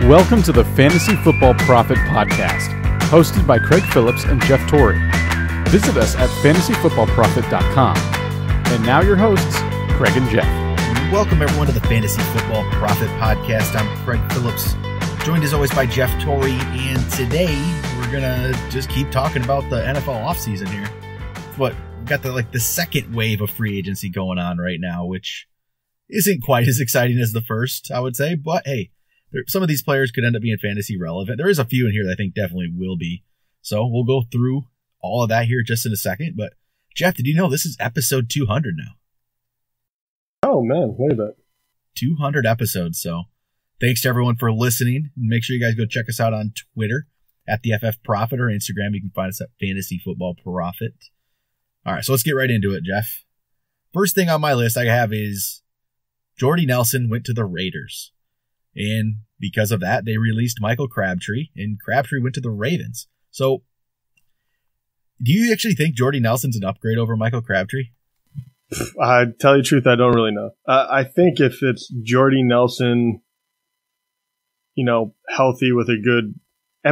Welcome to the Fantasy Football Prophet podcast, hosted by Craig Phillips and Jeff Torrey. Visit us at fantasyfootballprophet.com. And now your hosts, Craig and Jeff. Welcome everyone to the Fantasy Football Prophet podcast. I'm Craig Phillips, joined as always by Jeff Torrey, and today we're gonna just keep talking about the NFL offseason here. But we've got the second wave of free agency going on right now, which isn't quite as exciting as the first, I would say. But hey, some of these players could end up being fantasy relevant. There is a few in here that I think definitely will be. So we'll go through all of that here just in a second. But Jeff, did you know this is episode 200 now? Oh man, wait a minute. 200 episodes. So thanks to everyone for listening. Make sure you guys go check us out on Twitter at the FF Prophet, or Instagram. You can find us at Fantasy Football Prophet. All right, so let's get right into it, Jeff. First thing on my list I have is Jordy Nelson went to the Raiders. And because of that, they released Michael Crabtree, and Crabtree went to the Ravens. So, do you actually think Jordy Nelson's an upgrade over Michael Crabtree? I tell you the truth, I don't really know. I think if it's Jordy Nelson, healthy with a good,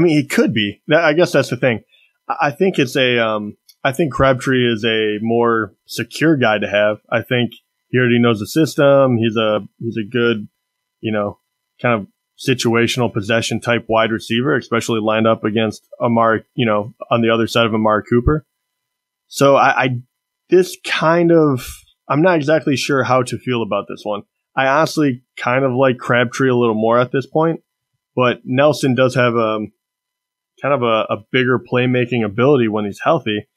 he could be. I guess that's the thing. I think it's I think Crabtree is a more secure guy to have. I think he already knows the system. He's a good, kind of situational possession type wide receiver, especially lined up against Amari, on the other side of Amari Cooper. So I'm not exactly sure how to feel about this one. I honestly kind of like Crabtree a little more at this point, but Nelson does have kind of a bigger playmaking ability when he's healthy.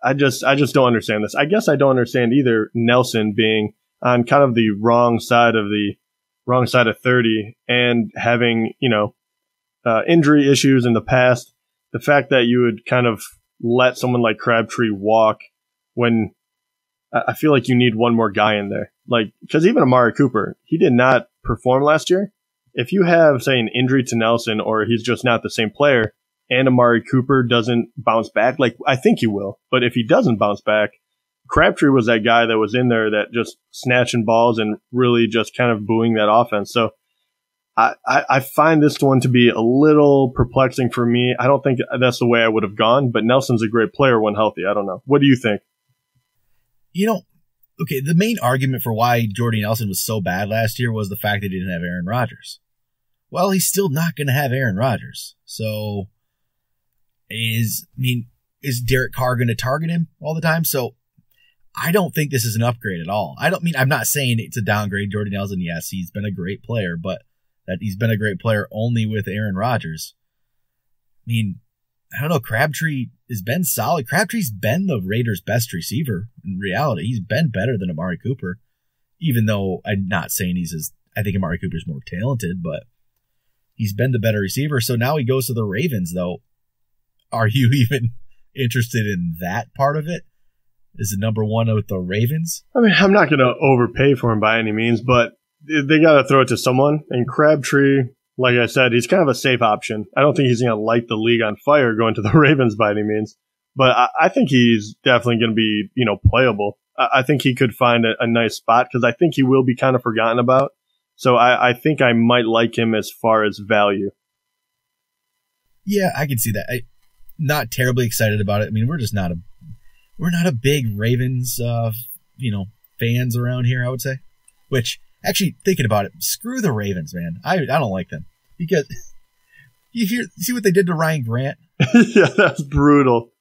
I just don't understand this. I guess I don't understand either Nelson being on kind of the wrong side of 30 and having, injury issues in the past. The fact that you would kind of let someone like Crabtree walk when I feel like you need one more guy in there. Because even Amari Cooper, he did not perform last year. If you have, say, an injury to Nelson, or he's just not the same player, and Amari Cooper doesn't bounce back, I think he will. But if he doesn't bounce back, Crabtree was that guy that was in there that just snatching balls and really just kind of buoying that offense. So I find this one to be a little perplexing for me. I don't think that's the way I would have gone, but Nelson's a great player when healthy. I don't know. What do you think? Okay, the main argument for why Jordy Nelson was so bad last year was the fact that he didn't have Aaron Rodgers. Well, he's still not going to have Aaron Rodgers. So is Derek Carr going to target him all the time? So I don't think this is an upgrade at all. I'm not saying it's a downgrade. Jordy Nelson, yes, he's been a great player, but that he's been a great player only with Aaron Rodgers. I don't know. Crabtree has been solid. Crabtree's been the Raiders' best receiver in reality. He's been better than Amari Cooper, even though I'm not saying I think Amari Cooper's more talented, but he's been the better receiver. So now he goes to the Ravens, though. Are you even interested in that part of it? Is it number one with the Ravens? I'm not going to overpay for him by any means, but they got to throw it to someone. And Crabtree, like I said, he's kind of a safe option. I don't think he's going to light the league on fire going to the Ravens by any means, but I think he's definitely going to be, playable. I think he could find a nice spot because I think he will be kind of forgotten about. So I think I might like him as far as value. Yeah, I can see that. I'm not terribly excited about it. We're not a big Ravens, fans around here, I would say. Which, actually, thinking about it, screw the Ravens, man. I don't like them. Because, see what they did to Ryan Grant? Yeah, that's brutal.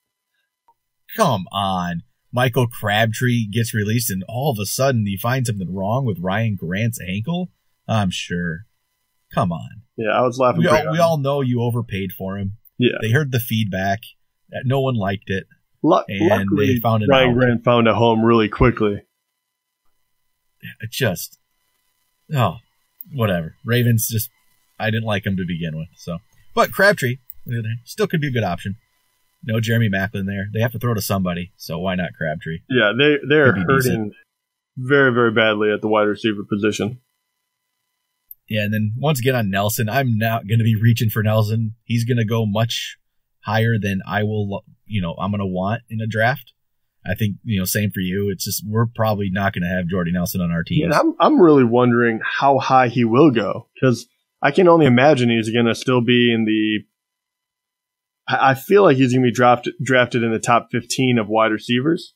Come on. Michael Crabtree gets released, and all of a sudden you find something wrong with Ryan Grant's ankle? I'm sure. Come on. Yeah, I was laughing. We all know you overpaid for him. Yeah. They heard the feedback. No one liked it. Luckily, they found Ryan Grant found a home really quickly. Whatever. Ravens I didn't like him to begin with. So, but Crabtree still could be a good option. No Jeremy Maclin there. They have to throw to somebody, so why not Crabtree? Yeah, they're hurting very, very badly at the wide receiver position. Yeah, and then once again on Nelson, I'm not going to be reaching for Nelson. He's going to go much higher than I will, I'm going to want in a draft. I think, same for you. It's just we're probably not going to have Jordy Nelson on our team. Yeah, I'm really wondering how high he will go because I can only imagine he's going to still be in the. I feel like he's going to be drafted in the top 15 of wide receivers.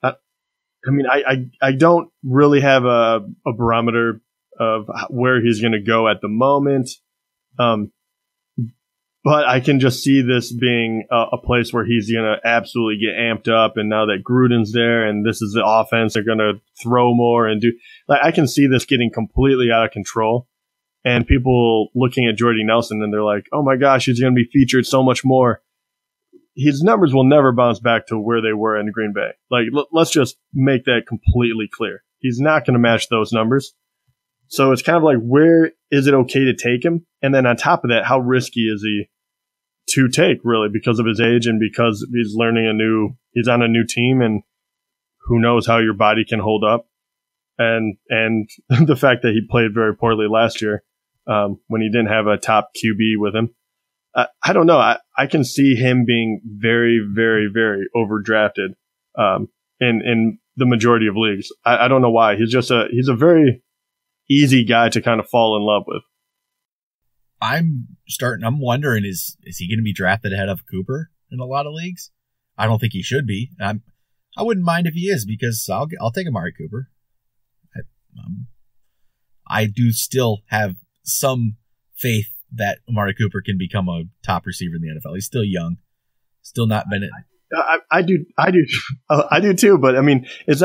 I don't really have a barometer of where he's going to go at the moment. But I can just see this being a place where he's going to absolutely get amped up. And now that Gruden's there and this is the offense, they're going to throw more and do. Like, I can see this getting completely out of control. And people looking at Jordy Nelson and they're like, oh my gosh, he's going to be featured so much more. His numbers will never bounce back to where they were in Green Bay. Like, let's just make that completely clear. He's not going to match those numbers. So it's kind of like, where is it okay to take him? And then on top of that, how risky is he to take, really, because of his age and because he's he's on a new team, and who knows how your body can hold up. And the fact that he played very poorly last year, when he didn't have a top QB with him. I don't know. I can see him being very, very, very overdrafted, in the majority of leagues. I don't know why. He's a very easy guy to kind of fall in love with. I'm wondering, is he going to be drafted ahead of Cooper in a lot of leagues? I don't think he should be. I wouldn't mind if he is, because I'll take Amari Cooper. I do still have some faith that Amari Cooper can become a top receiver in the NFL. He's still young, still not been it. I do too. But I mean, it's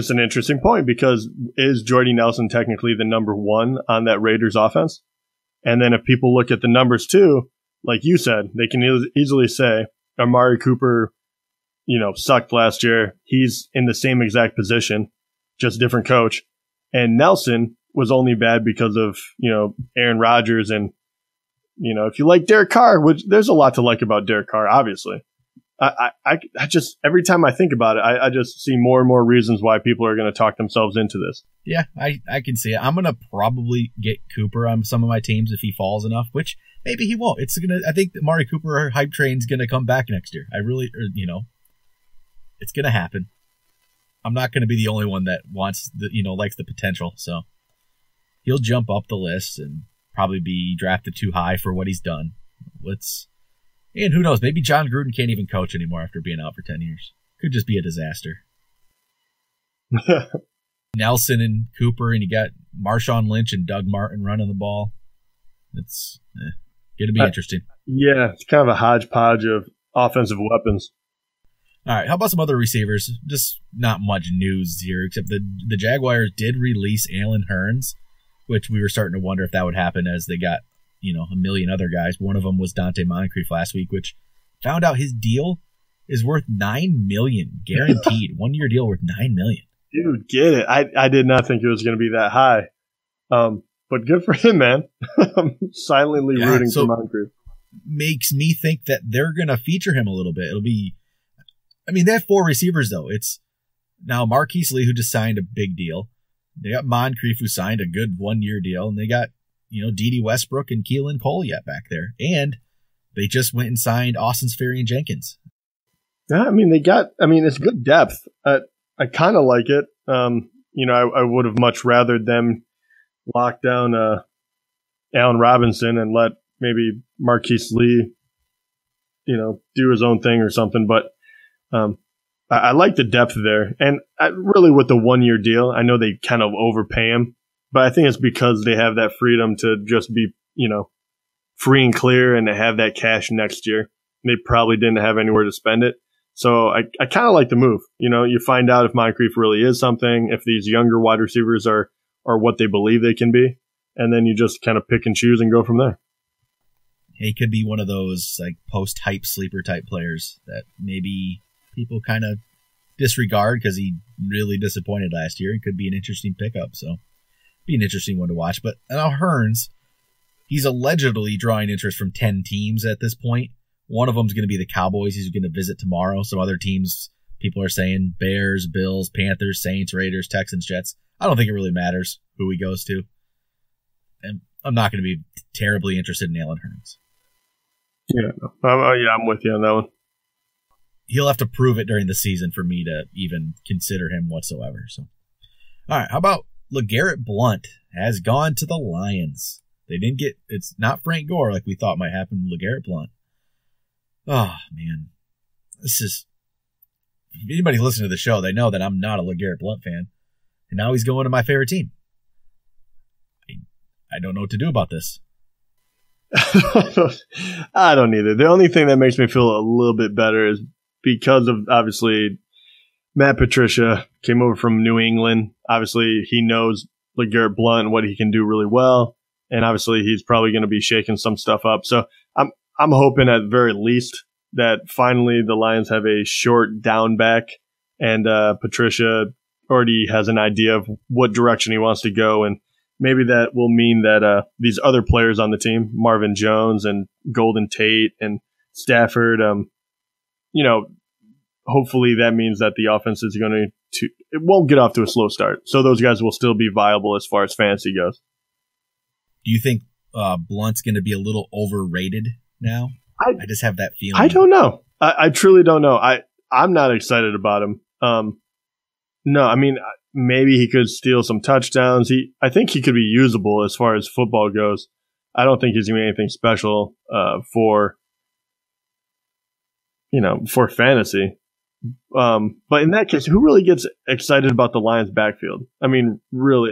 an interesting point, because is Jordy Nelson technically the number one on that Raiders offense? And then if people look at the numbers too, like you said, they can easily say Amari Cooper, sucked last year. He's in the same exact position, just different coach. And Nelson was only bad because of, Aaron Rodgers. And, if you like Derek Carr, which there's a lot to like about Derek Carr, obviously. I just, every time I think about it, I just see more and more reasons why people are going to talk themselves into this. Yeah, I can see it. I'm going to probably get Cooper on some of my teams if he falls enough, which maybe he won't. I think the Amari Cooper hype train's going to come back next year. It's going to happen. I'm not going to be the only one that wants likes the potential. So he'll jump up the list and probably be drafted too high for what he's done. And who knows? Maybe John Gruden can't even coach anymore after being out for 10 years. Could just be a disaster. Nelson and Cooper, and you got Marshawn Lynch and Doug Martin running the ball. It's going to be interesting. Yeah, it's kind of a hodgepodge of offensive weapons. All right, how about some other receivers? Just not much news here, except the Jaguars did release Allen Hurns, which we were starting to wonder if that would happen as they got a million other guys. One of them was Dante Moncrief last week, which found out his deal is worth $9 million guaranteed. 1 year deal worth $9 million. Dude, get it. I did not think it was going to be that high. But good for him, man. I'm silently rooting for Moncrief. Makes me think that they're going to feature him a little bit. They have four receivers, though. It's now Marquise Lee, who just signed a big deal. They got Moncrief, who signed a good 1 year deal, and they got Dede Westbrook and Keelan Cole yet back there. And they just went and signed Austin Seferian-Jenkins. Yeah, it's good depth. I kind of like it. I would have much rather them lock down Allen Robinson and let maybe Marquise Lee, do his own thing or something. But I like the depth there. And really with the 1 year deal, I know they kind of overpay him. But I think it's because they have that freedom to just be, free and clear and to have that cash next year. They probably didn't have anywhere to spend it. So I kind of like the move. You find out if Moncrief really is something, if these younger wide receivers are what they believe they can be. And then you just kind of pick and choose and go from there. He could be one of those like post-hype sleeper type players that maybe people kind of disregard because he really disappointed last year. It could be an interesting pickup. So be an interesting one to watch. But now Hurns, he's allegedly drawing interest from 10 teams at this point. One of them is going to be the Cowboys. He's going to visit tomorrow. Some other teams, people are saying Bears, Bills, Panthers, Saints, Raiders, Texans, Jets. I don't think it really matters who he goes to. And I'm not going to be terribly interested in Allen Hurns. Yeah, I'm with you on that one. He'll have to prove it during the season for me to even consider him whatsoever. So, all right, how about LeGarrette Blount has gone to the Lions. They didn't get, it's not Frank Gore like we thought might happen to LeGarrette Blount. Oh, man. This is, if anybody listening to the show, they know that I'm not a LeGarrette Blount fan. And now he's going to my favorite team. I don't know what to do about this. I don't either. The only thing that makes me feel a little bit better is because of, obviously, Matt Patricia came over from New England. Obviously, he knows LeGarrette Blount and what he can do really well. And obviously, he's probably going to be shaking some stuff up. So I'm hoping at the very least that finally the Lions have a short down back and Patricia already has an idea of what direction he wants to go. And maybe that will mean that these other players on the team, Marvin Jones and Golden Tate and Stafford, hopefully that means that the offense is going to it won't get off to a slow start. So those guys will still be viable as far as fantasy goes. Do you think Blunt's going to be a little overrated now? I just have that feeling. I don't know. I truly don't know. I'm not excited about him. No, I mean, maybe he could steal some touchdowns. I think he could be usable as far as football goes. I don't think he's going to be anything special for fantasy. But in that case, who really gets excited about the Lions backfield? I mean, really,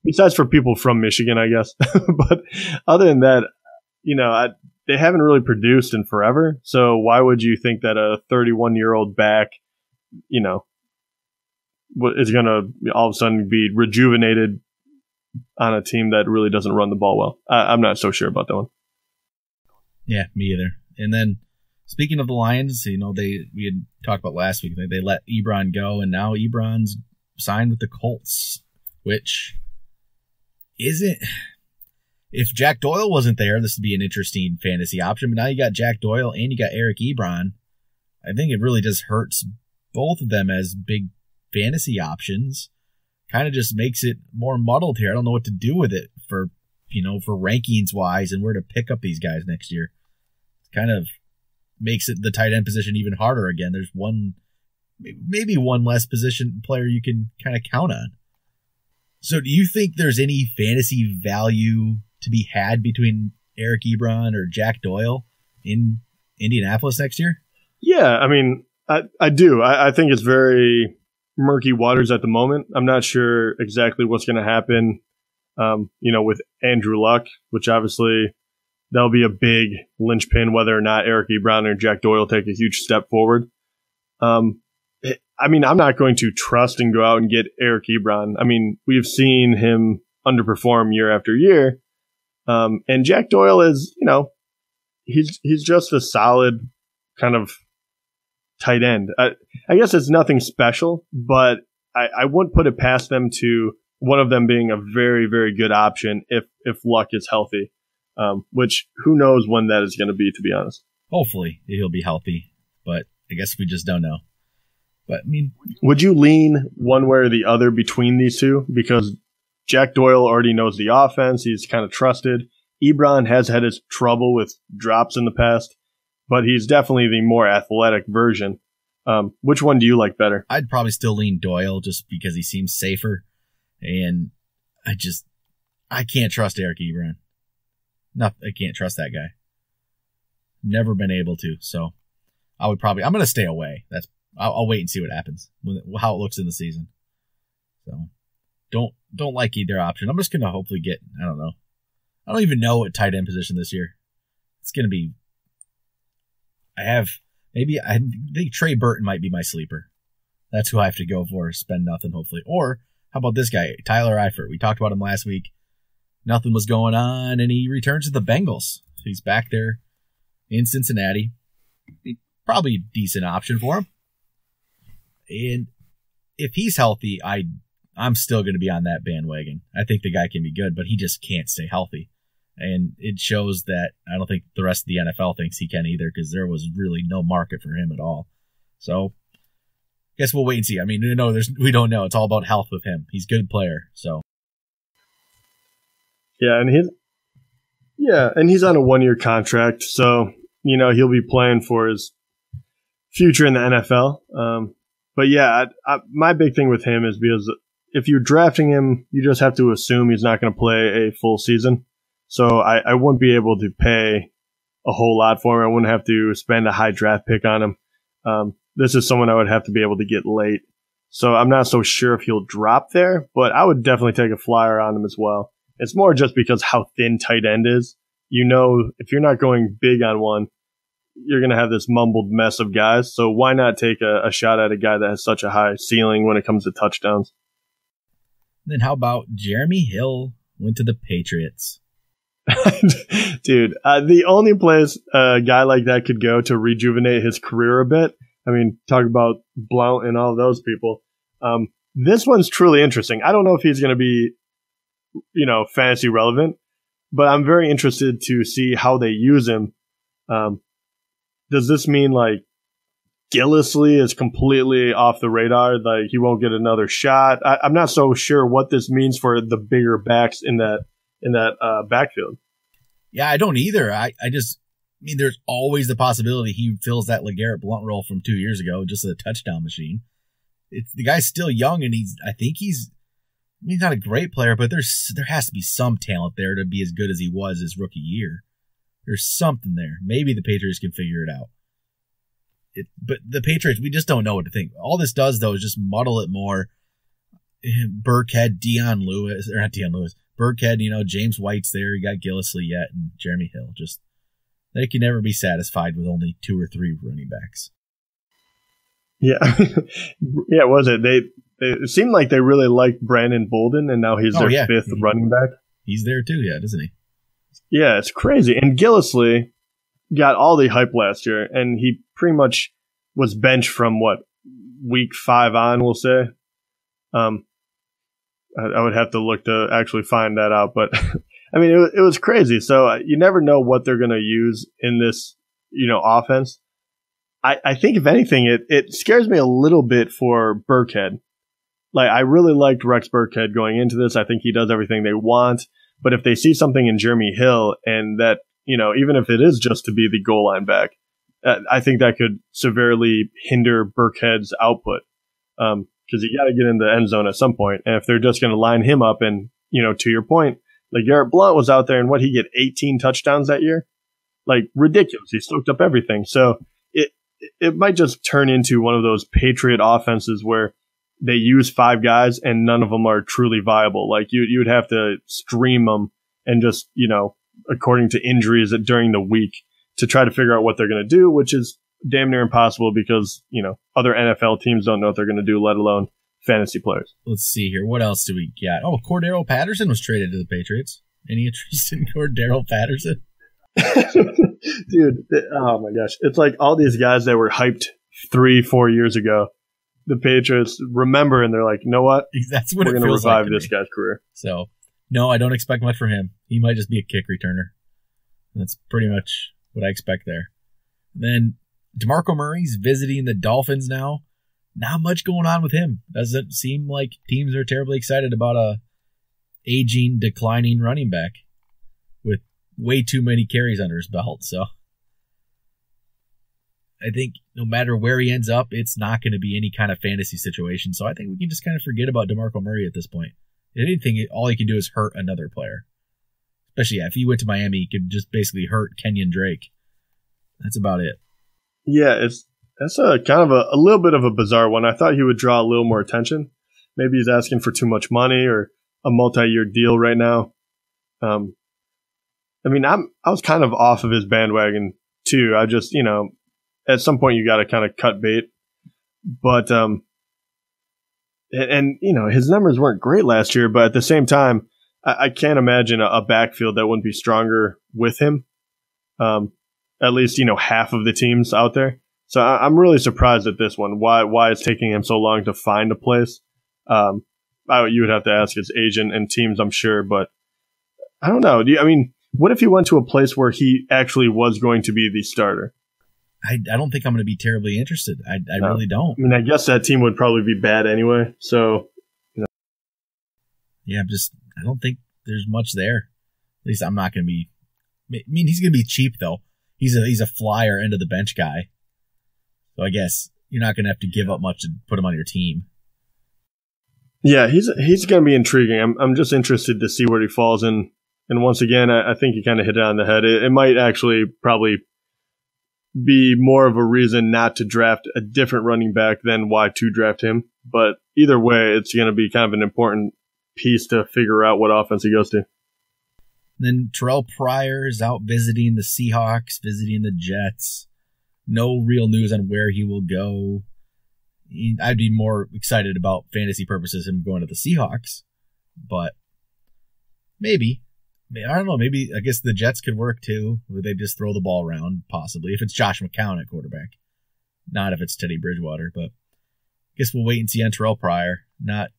besides for people from Michigan, I guess. But other than that, they haven't really produced in forever. So why would you think that a 31-year-old back, is going to all of a sudden be rejuvenated on a team that really doesn't run the ball well? I'm not so sure about that one. Yeah, me either. And then speaking of the Lions, we had talked about last week, they let Ebron go, and now Ebron's signed with the Colts, which isn't. If Jack Doyle wasn't there, this would be an interesting fantasy option. But now you got Jack Doyle and you got Eric Ebron. I think it really just hurts both of them as big fantasy options. Kind of just makes it more muddled here. I don't know what to do with it for rankings wise and where to pick up these guys next year. It kind of makes it the tight end position even harder again. There's maybe one less position player you can kind of count on. So do you think there's any fantasy value to be had between Eric Ebron or Jack Doyle in Indianapolis next year? Yeah, I mean, I do. I think it's very murky waters at the moment. I'm not sure exactly what's going to happen, with Andrew Luck, which obviously that'll be a big linchpin whether or not Eric Ebron or Jack Doyle take a huge step forward. I mean, I'm not going to trust and go out and get Eric Ebron. I mean, we've seen him underperform year after year. And Jack Doyle is, he's just a solid kind of tight end. I guess it's nothing special, but I wouldn't put it past them to one of them being a very, very good option if Luck is healthy, which who knows when that is going to be, to be honest. Hopefully he'll be healthy, but I guess we just don't know. But I mean, would you lean one way or the other between these two? Because Jack Doyle already knows the offense. He's kind of trusted. Ebron has had his trouble with drops in the past, but he's definitely the more athletic version. Which one do you like better? I'd probably still lean Doyle just because he seems safer. And I can't trust Eric Ebron. No, I can't trust that guy. Never been able to. So I'm going to stay away. I'll wait and see what happens, how it looks in the season. So don't like either option. I'm just going to hopefully get, I don't know. I don't even know what tight end position this year. It's going to be, I think Trey Burton might be my sleeper. That's who I have to go for, spend nothing hopefully. Or how about this guy, Tyler Eifert? We talked about him last week. Nothing was going on, and he returns to the Bengals. He's back there in Cincinnati. Probably a decent option for him. And if he's healthy, I'm still going to be on that bandwagon. I think the guy can be good, but he just can't stay healthy. And it shows that I don't think the rest of the NFL thinks he can either, because there was really no market for him at all. So I guess we'll wait and see. I mean, we don't know. It's all about health with him. He's a good player. So yeah, and he's on a 1-year contract, so he'll be playing for his future in the NFL. But yeah, my big thing with him is because if you're drafting him, you just have to assume he's not going to play a full season. So I wouldn't be able to pay a whole lot for him. I wouldn't have to spend a high draft pick on him. This is someone I would have to be able to get late. So I'm not so sure if he'll drop there, but I would definitely take a flyer on him as well. It's more just because how thin tight end is. If you're not going big on one, you're going to have this mumbled mess of guys. So why not take a shot at a guy that has such a high ceiling when it comes to touchdowns? Then how about Jeremy Hill went to the Patriots? Dude, the only place a guy like that could go to rejuvenate his career a bit, I mean, talk about Blount and all those people. This one's truly interesting. I don't know if he's going to be, fantasy relevant, but I'm very interested to see how they use him. Does this mean like Gillislee is completely off the radar? Like he won't get another shot? I'm not so sure what this means for the bigger backs in that backfield. Yeah, I don't either. I mean, there's always the possibility he fills that LeGarrette Blount role from 2 years ago, just a touchdown machine. The guy's still young, and he's not a great player, but there has to be some talent there to be as good as he was his rookie year. There's something there. Maybe the Patriots can figure it out. But the Patriots, we just don't know what to think. All this does, though, is just muddle it more. Burkhead, Burkhead, James White's there. You got Gillislee yet, and Jeremy Hill. Just they can never be satisfied with only 2 or 3 running backs. Yeah, yeah. Was it? It seemed like they really liked Brandon Bolden, and now he's their 5th running back. He's there too, doesn't he? Yeah, it's crazy. And Gillislee got all the hype last year, and he pretty much was benched from week 5 on, we'll say. I would have to look to actually find that out, but I mean, it was crazy. So you never know what they're going to use in this, offense. I think if anything, it scares me a little bit for Burkhead. Like I really liked Rex Burkhead going into this. I think he does everything they want. But if they see something in Jeremy Hill and that, even if it is just to be the goal line back, I think that could severely hinder Burkhead's output. Because you got to get in the end zone at some point. And if they're just going to line him up and, to your point, like Garrett Blount was out there and he get 18 touchdowns that year? Like ridiculous. He soaked up everything. So it might just turn into one of those Patriot offenses where they use 5 guys and none of them are truly viable. Like you would have to stream them and just, according to injuries during the week to try to figure out what they're going to do, which is damn near impossible because, other NFL teams don't know what they're going to do, let alone fantasy players. Let's see here. What else do we got? Oh, Cordero Patterson was traded to the Patriots. Any interest in Cordero Patterson? Dude, oh my gosh. It's like all these guys that were hyped 3-4 years ago, the Patriots remember and they're like, you know what? That's what we're going to revive this guy's career. So, no, I don't expect much from him. He might just be a kick returner. That's pretty much what I expect there. Then DeMarco Murray's visiting the Dolphins now. Not much going on with him. Doesn't seem like teams are terribly excited about a aging, declining running back with way too many carries under his belt. So I think no matter where he ends up, it's not going to be any kind of fantasy situation. So I think we can just kind of forget about DeMarco Murray at this point. If anything, all he can do is hurt another player. Especially if he went to Miami, he could just basically hurt Kenyon Drake. That's about it. Yeah, that's a kind of a little bit of a bizarre one. I thought he would draw a little more attention. Maybe he's asking for too much money or a multi-year deal right now. I was kind of off of his bandwagon too. I just, at some point you got to kind of cut bait. But, his numbers weren't great last year, but at the same time, I can't imagine a backfield that wouldn't be stronger with him. At least, half of the teams out there. So I'm really surprised at this one. Why it's taking him so long to find a place. You would have to ask his agent and teams, I'm sure, but I don't know. What if he went to a place where he actually was going to be the starter? I don't think I'm going to be terribly interested. I really don't. I guess that team would probably be bad anyway. So, Yeah, I don't think there's much there. At least I'm not going to be. He's going to be cheap though. He's a flyer end of the bench guy. So I guess you're not going to have to give up much to put him on your team. Yeah, he's going to be intriguing. I'm just interested to see where he falls in And once again, I think you kind of hit it on the head. It might actually probably be more of a reason not to draft a different running back than why to draft him. But either way, it's going to be kind of an important piece to figure out what offense he goes to. Then Terrell Pryor is out visiting the Seahawks, visiting the Jets. No real news on where he will go. I'd be more excited about fantasy purposes him going to the Seahawks, but maybe. I don't know. Maybe I guess the Jets could work too. Would they just throw the ball around possibly if it's Josh McCown at quarterback, not if it's Teddy Bridgewater. But I guess we'll wait and see on Terrell Pryor. Not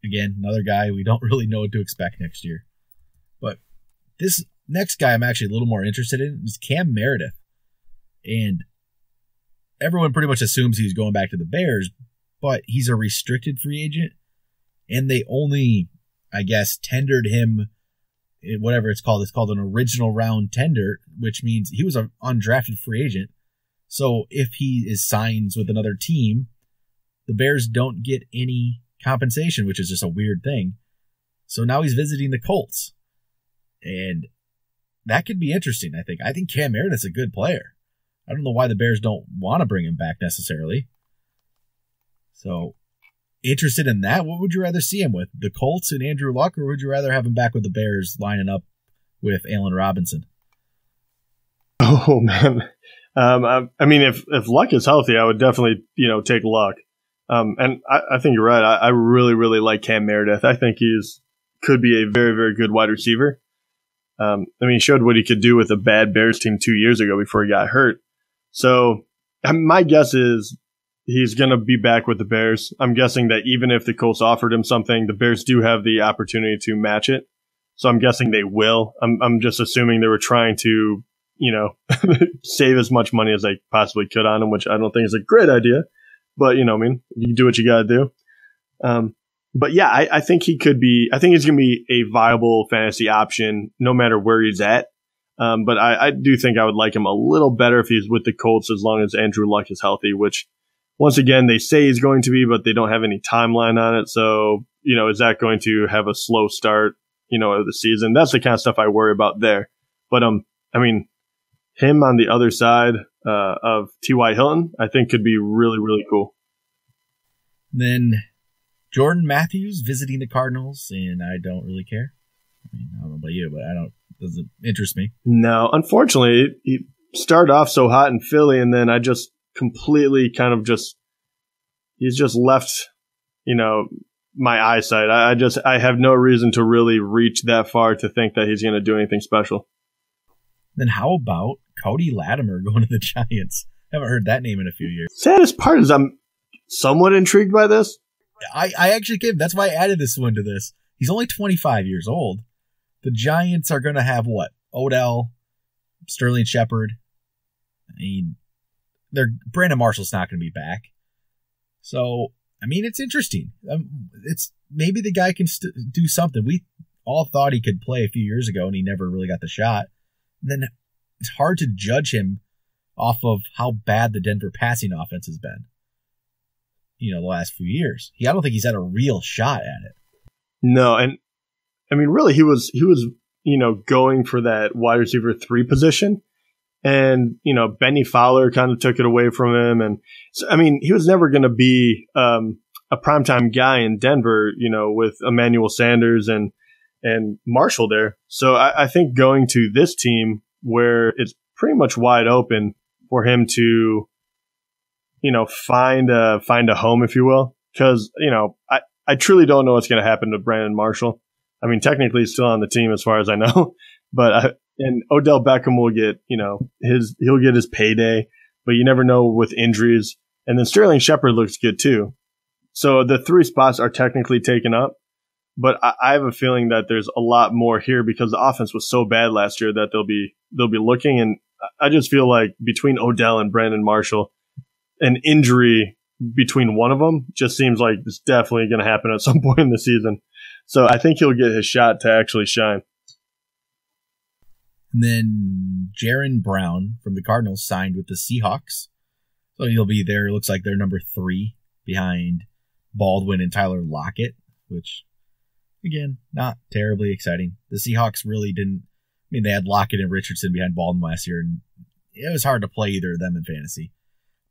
again another guy we don't really know what to expect next year. But this next guy I'm actually a little more interested in is Cam Meredith, and everyone pretty much assumes he's going back to the Bears, but he's a restricted free agent, and they only, I guess, tendered him. Whatever it's called an original round tender, which means he was an undrafted free agent. So if he signs with another team, the Bears don't get any compensation, which is just a weird thing. So now he's visiting the Colts. And that could be interesting, I think. I think Cam Meredith's a good player. I don't know why the Bears don't want to bring him back necessarily. So interested in that? What would you rather see him with? The Colts and Andrew Luck, or would you rather have him back with the Bears lining up with Allen Robinson? Oh, man. I mean, if Luck is healthy, I would definitely, take Luck. And I think you're right. I really, really like Cam Meredith. I think could be a very, very good wide receiver. He showed what he could do with a bad Bears team 2 years ago before he got hurt. So my guess is he's going to be back with the Bears. I'm guessing that even if the Colts offered him something, the Bears do have the opportunity to match it. So I'm guessing they will. I'm just assuming they were trying to, save as much money as they possibly could on him, which I don't think is a great idea. But, you do what you got to do. But yeah, I think he's going to be a viable fantasy option no matter where he's at. But I do think I would like him a little better if he's with the Colts as long as Andrew Luck is healthy, which once again, they say he's going to be, but they don't have any timeline on it. So, is that going to have a slow start, of the season? That's the kind of stuff I worry about there. But, him on the other side of T.Y. Hilton, I think could be really, really cool. Then Jordan Matthews visiting the Cardinals, and I don't really care. I don't know about you, but doesn't interest me. No, unfortunately, he started off so hot in Philly, and then I just completely he's just left, my eyesight. I have no reason to really reach that far to think that he's going to do anything special. Then how about Cody Latimer going to the Giants? Haven't heard that name in a few years. Saddest part is I'm somewhat intrigued by this. I actually came. That's why I added this one to this. He's only 25 years old. The Giants are going to have what? Odell, Sterling Shepard. Brandon Marshall's not going to be back. So, it's interesting. It's maybe the guy can do something. We all thought he could play a few years ago, and he never really got the shot. And then it's hard to judge him off of how bad the Denver passing offense has been. The last few years. I don't think he's had a real shot at it. No, and really, he was going for that wide receiver 3 position. And, Benny Fowler kind of took it away from him. And so, he was never going to be a primetime guy in Denver, with Emmanuel Sanders and Marshall there. So I think going to this team where it's pretty much wide open for him to, find a home, if you will. Because, I truly don't know what's going to happen to Brandon Marshall. Technically he's still on the team as far as I know. But and Odell Beckham will get, he'll get his payday, but you never know with injuries. And then Sterling Shepard looks good too. So the 3 spots are technically taken up, but I have a feeling that there's a lot more here because the offense was so bad last year that they'll be looking. And I just feel like between Odell and Brandon Marshall, an injury between one of them just seems like it's definitely going to happen at some point in the season. So I think he'll get his shot to actually shine. And then Jaron Brown from the Cardinals signed with the Seahawks. So he'll be there. It looks like they're number 3 behind Baldwin and Tyler Lockett, which again, not terribly exciting. The Seahawks really didn't. I mean, they had Lockett and Richardson behind Baldwin last year, and it was hard to play either of them in fantasy.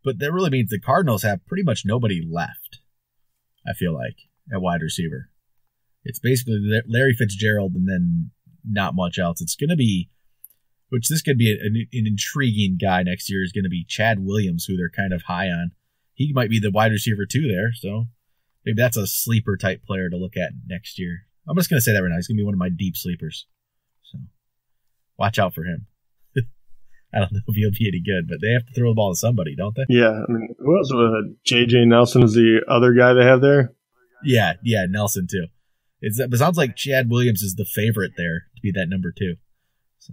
But that really means the Cardinals have pretty much nobody left, I feel like, at wide receiver. It's basically Larry Fitzgerald and then not much else. It's going to be, which this could be an intriguing guy next year, is going to be Chad Williams, who they're kind of high on. He might be the wide receiver too there, so maybe that's a sleeper type player to look at next year. I'm just going to say that right now. He's going to be one of my deep sleepers. So watch out for him. I don't know if he'll be any good, but they have to throw the ball to somebody, don't they? Yeah. I mean, who else? J.J. Nelson is the other guy they have there. Yeah, Nelson too. It sounds like Chad Williams is the favorite there to be that number 2. So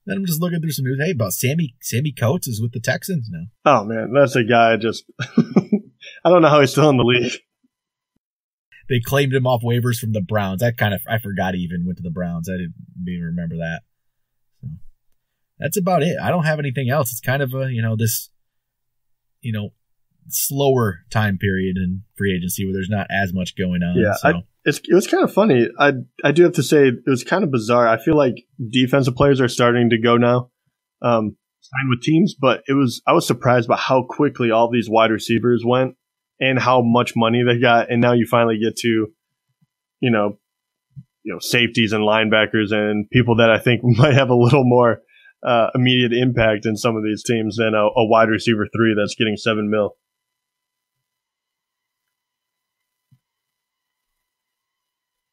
then I'm just looking through some news. Hey, about Sammy Coates is with the Texans now. Oh man, that's a guy just I don't know how he's still in the league. They claimed him off waivers from the Browns. I forgot he even went to the Browns. I didn't even remember that. So that's about it. I don't have anything else. It's kind of a, this, slower time period in free agency where there's not as much going on. Yeah, so. It was kind of funny. I do have to say it was kind of bizarre. I feel like defensive players are starting to go now, sign with teams, but I was surprised by how quickly all these wide receivers went and how much money they got. And now you finally get to, safeties and linebackers and people that I think might have a little more immediate impact in some of these teams than a wide receiver 3 that's getting $7 million.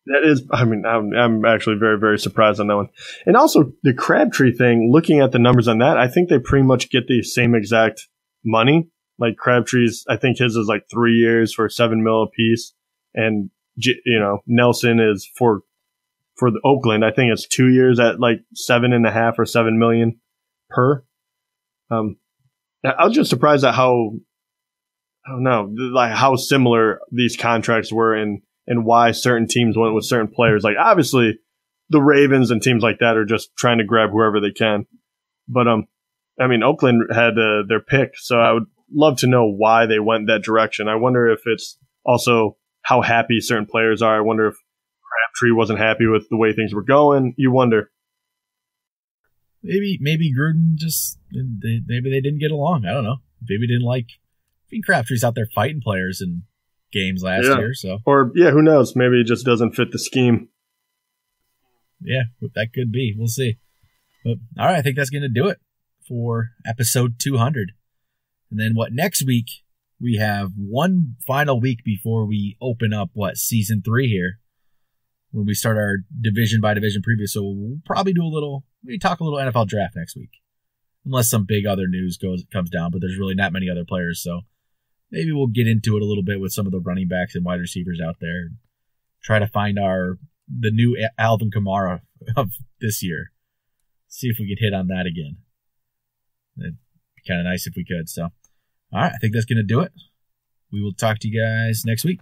That is, I mean, I'm actually very, very surprised on that one. And also the Crabtree thing, looking at the numbers on that, I think they pretty much get the same exact money. Like Crabtree's, I think his is like 3 years for $7 million a piece. And, Nelson is for the Oakland, I think it's 2 years at like 7.5 or $7 million per. I was just surprised at how similar these contracts were and why certain teams went with certain players. Like, obviously, the Ravens and teams like that are just trying to grab whoever they can. But, Oakland had their pick, so I would love to know why they went that direction. I wonder if it's also how happy certain players are. I wonder if Crabtree wasn't happy with the way things were going. You wonder. Maybe Gruden maybe they didn't get along. I don't know. Maybe didn't like. I think Crabtree's out there fighting players and games last year, so who knows? Maybe it just doesn't fit the scheme. Yeah, that could be. We'll see. But all right, I think that's going to do it for episode 200. And then next week we have one final week before we open up season 3 here when we start our division by division preview. So we'll probably talk a little NFL draft next week, unless some big other news comes down. But there's really not many other players, so. Maybe we'll get into it a little bit with some of the running backs and wide receivers out there. Try to find the new Alvin Kamara of this year. See if we could hit on that again. It'd be kind of nice if we could. So, all right, I think that's going to do it. We will talk to you guys next week.